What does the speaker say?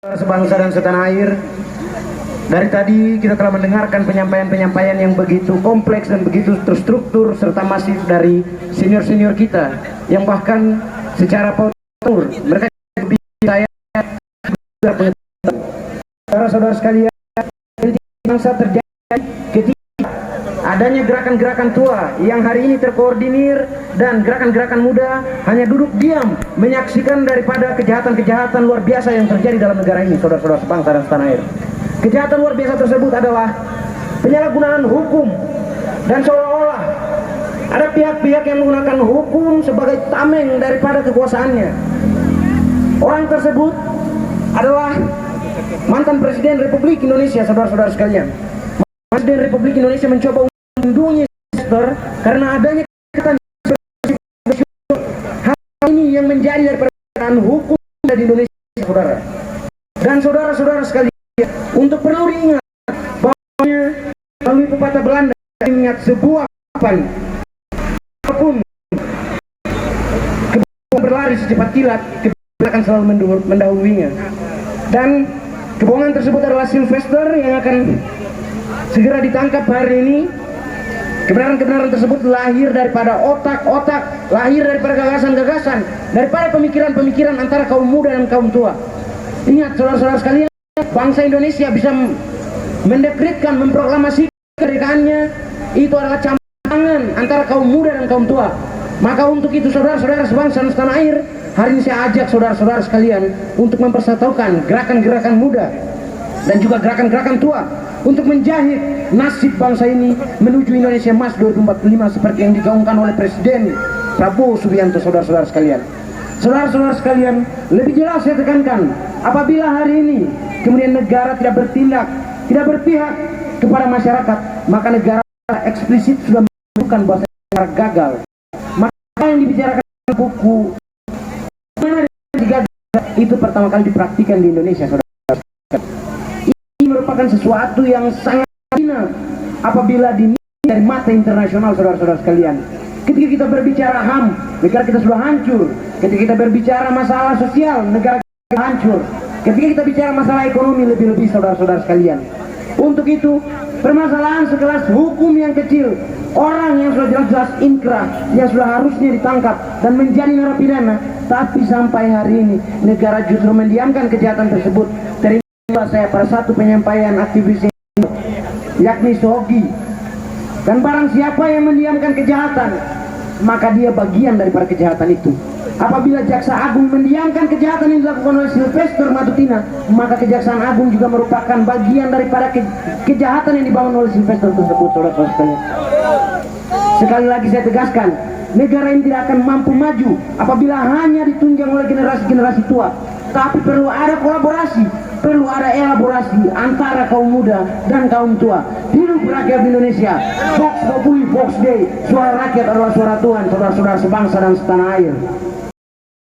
Sebangsa dan setanah air, dari tadi kita telah mendengarkan penyampaian-penyampaian yang begitu kompleks dan begitu terstruktur serta masif dari senior-senior kita yang bahkan secara potur mereka saya saudara-saudara sekalian, bangsa terjadi ketika adanya gerakan-gerakan tua yang hari ini terkoordinir dan gerakan-gerakan muda hanya duduk diam menyaksikan daripada kejahatan-kejahatan luar biasa yang terjadi dalam negara ini, saudara-saudara sebangsa dan setanah air. Kejahatan luar biasa tersebut adalah penyalahgunaan hukum, dan seolah-olah ada pihak-pihak yang menggunakan hukum sebagai tameng daripada kekuasaannya. Orang tersebut adalah mantan Presiden Republik Indonesia, saudara-saudara sekalian. Presiden Republik Indonesia mencoba melindungi investor karena adanya hal ini yang menjadi daripada hukum di Indonesia, saudara. Dan saudara-saudara sekalian, untuk perlu diingat bahwa melalui pepatah Belanda ingat sebuah kapan apapun kebohongan berlari secepat kilat, kebenaran akan selalu mendahulunya. Dan kebohongan tersebut adalah Sylvester yang akan segera ditangkap hari ini. Kebenaran-kebenaran tersebut lahir daripada otak-otak, lahir daripada gagasan-gagasan, daripada pemikiran-pemikiran antara kaum muda dan kaum tua. Ingat saudara-saudara sekalian, bangsa Indonesia bisa mendekretkan, memproklamasi kemerdekaannya, itu adalah campuran antara kaum muda dan kaum tua. Maka untuk itu saudara-saudara sebangsa dan setanah air, hari ini saya ajak saudara-saudara sekalian untuk mempersatukan gerakan-gerakan muda dan juga gerakan-gerakan tua untuk menjahit nasib bangsa ini menuju Indonesia Emas 2045 seperti yang digaungkan oleh Presiden Prabowo Subianto, saudara-saudara sekalian. Saudara-saudara sekalian, lebih jelas saya tekankan, apabila hari ini kemudian negara tidak bertindak, tidak berpihak kepada masyarakat, maka negara eksplisit sudah menunjukkan bahwa negara gagal. Maka yang dibicarakan buku itu pertama kali dipraktikkan di Indonesia, saudara. Merupakan sesuatu yang sangat hina apabila dinilai dari mata internasional, saudara-saudara sekalian. Ketika kita berbicara HAM, negara kita sudah hancur. Ketika kita berbicara masalah sosial, negara kita hancur. Ketika kita bicara masalah ekonomi, lebih-lebih saudara-saudara sekalian. Untuk itu, permasalahan sekelas hukum yang kecil, orang yang sudah jelas-jelas inkrah, yang sudah harusnya ditangkap dan menjadi narapidana, tapi sampai hari ini negara justru mendiamkan kejahatan tersebut. Saya pada satu penyampaian aktivis yakni Sogi, dan barang siapa yang mendiamkan kejahatan maka dia bagian daripada kejahatan itu. Apabila Jaksa Agung mendiamkan kejahatan yang dilakukan oleh Sylvester Matutina, maka Kejaksaan Agung juga merupakan bagian daripada kejahatan yang dibangun oleh Sylvester tersebut, saudara-saudara sekalian. Sekali lagi saya tegaskan, negara ini tidak akan mampu maju apabila hanya ditunjang oleh generasi-generasi tua, tapi perlu ada kolaborasi, perlu ada elaborasi antara kaum muda dan kaum tua. Hidup rakyat Indonesia. Vox Populi, Vox Dei. Suara rakyat adalah suara Tuhan, saudara-saudara sebangsa dan setanah air.